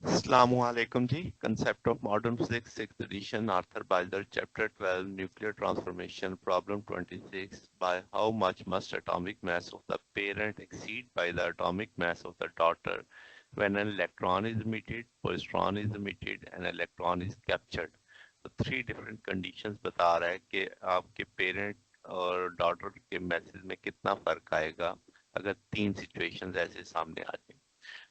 Assalamualaikum ji. Concept of modern physics, 6th edition, Arthur Balder, chapter 12, nuclear transformation, problem 26. By how much must atomic mass of the parent exceed by the atomic mass of the daughter when an electron is emitted, positron is emitted, and electron is captured? तो three different conditions बता रहा है कि आपके parent और daughter के message में कितना फर्क आएगा अगर तीन सिचुएशंस ऐसे सामने आ जाए।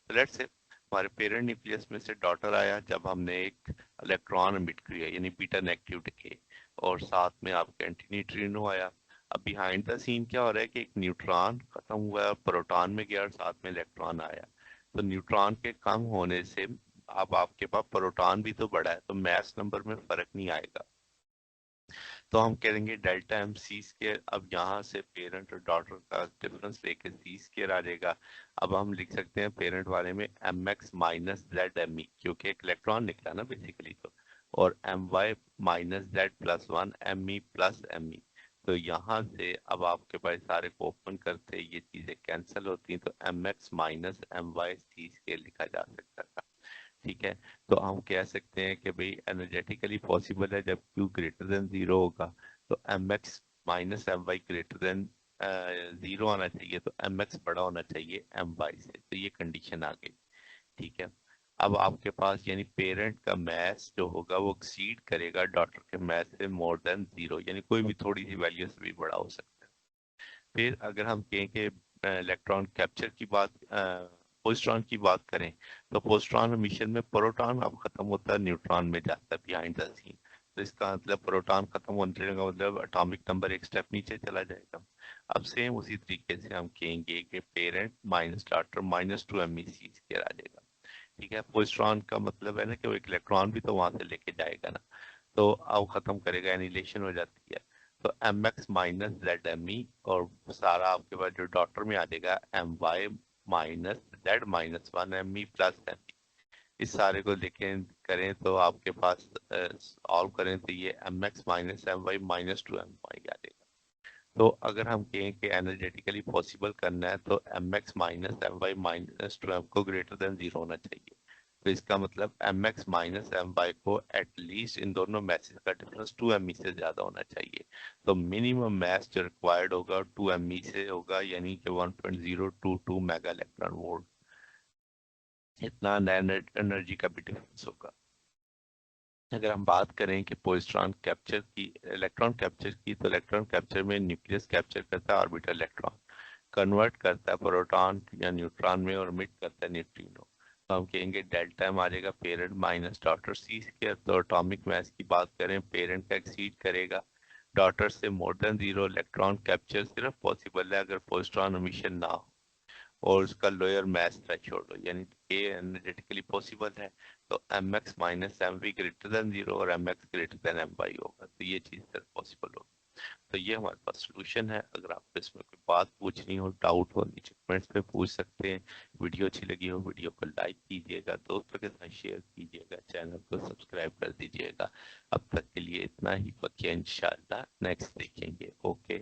तो लेट्स से हमारे पेरेंट न्यूक्लियस में से डॉटर आया जब हमने एक इलेक्ट्रॉन एमिट किया यानी बीटा नेगेटिव डिके, और साथ में आपका एंटी न्यूट्रिनो आया। अब बिहाइंड द सीन क्या हो रहा है कि एक न्यूट्रॉन खत्म हुआ है और प्रोटॉन में गया और साथ में इलेक्ट्रॉन आया। तो न्यूट्रॉन के कम होने से अब आपके पास प्रोटॉन भी तो बढ़ा है, तो मैस नंबर में फर्क नहीं आएगा। तो हम करेंगे डेल्टा एम सी स्केयर। अब यहाँ से पेरेंट और डॉटर का डिफरेंस लेके सी स्केयर आ जाएगा। अब हम लिख सकते हैं पेरेंट वाले में M X minus Z M E, क्योंकि एक इलेक्ट्रॉन निकला ना बेसिकली, तो और M Y minus Z plus one M E plus M E. तो यहाँ से अब आपके पास सारे को ओपन करते ये चीजें कैंसिल होती हैं, तो M X minus M Y C square लिखा जा सकता था। ठीक है, तो हम कह सकते हैं कि भाई एनर्जेटिकली पॉसिबल है जब Q ग्रेटर देन जीरो होगा तो M X minus M Y greater than zero आना चाहिए, तो एम एक्स बड़ा होना चाहिए एम वाई से। तो ये कंडीशन आ गई। ठीक है, अब आपके पास यानी पेरेंट का मैस जो होगा वो एक्सीड करेगा डॉटर के मैस से मोर देन जीरो, यानी कोई भी थोड़ी सी वैल्यू से भी बड़ा हो सकता है। फिर अगर हम कहें कि इलेक्ट्रॉन कैप्चर की बात, पोस्ट्रॉन की बात करें, तो पोस्ट्रॉन मिशन में प्रोटॉन अब खत्म होता है, न्यूट्रॉन में जाता है बिहाइंड द सीन। तो इसका मतलब प्रोटॉन खत्म होने का मतलब एटॉमिक नंबर एक स्टेप नीचे चला जाएगा। अब सेम उसी तरीके से हम कहेंगे कि parent minus daughter minus two M E C square आ जाएगा। ठीक है, पोस्ट्रॉन का मतलब है ना कि वो एक इलेक्ट्रॉन भी तो वहां से लेके जाएगा ना, तो अब खत्म करेगा, एनिलेशन हो जाती है। तो M X minus Z M E, और सारा आपके पास जो डॉटर में आ जाएगा M Y minus Z minus one M E plus M E. इस सारे को देखें करें तो आपके पास सॉल्व करें तो ये M X minus M Y minus two M Y आ जाएगा। तो अगर हम कहें कि एनर्जेटिकली पॉसिबल करना है तो M X minus M Y minus two M को ग्रेटर देन जीरो होना चाहिए। तो इसका मतलब M X minus M Y को एटलीस्ट इन दोनों मैसेज का डिफरेंस टू एम ई से ज्यादा होना चाहिए। तो मिनिमम मैस जो रिक्वायर्ड होगा टू एम ई से होगा, यानी कि 1.022 मेगा इलेक्ट्रॉन वोल्ट। इतना एनर्जी का भी डिफरेंस होगा। अगर हम बात करें कि पोजिट्रॉन कैप्चर की, इलेक्ट्रॉन कैप्चर की, तो इलेक्ट्रॉन कैप्चर में न्यूक्लियस कैप्चर करता है ऑर्बिटल इलेक्ट्रॉन, कन्वर्ट करता है प्रोटॉन या न्यूट्रॉन में और मिट करता है न्यूट्रिनो। तो हम कहेंगे डेल्टा एम आ जाएगा पेरेंट माइनस डॉटर सी स्क्वायर। तो एटॉमिक मास की बात करें, पेरेंट का एक्सीड करेगा डॉटर से more than zero. Electron capture सिर्फ पॉसिबल है अगर पोजिट्रॉन एमिशन ना हो और उसका लोअर मैस थ्रेशोल्ड हो, यानी ए एनर्जेटिकली पॉसिबल है तो M X minus M V greater than zero और M X greater than M Y होगा, तो ये चीज फिर पॉसिबल होगी। तो ये हमारे पास सोल्यूशन है। अगर आपको इसमें कोई बात पूछनी हो, डाउट हो, नीचे कमेंट्स पे पूछ सकते हैं। वीडियो अच्छी लगी हो वीडियो को लाइक कीजिएगा, दोस्तों के साथ शेयर कीजिएगा, चैनल को सब्सक्राइब कर दीजिएगा। अब तक के लिए इतना ही, बाकी इंशाल्लाह नेक्स्ट देखेंगे। ओके।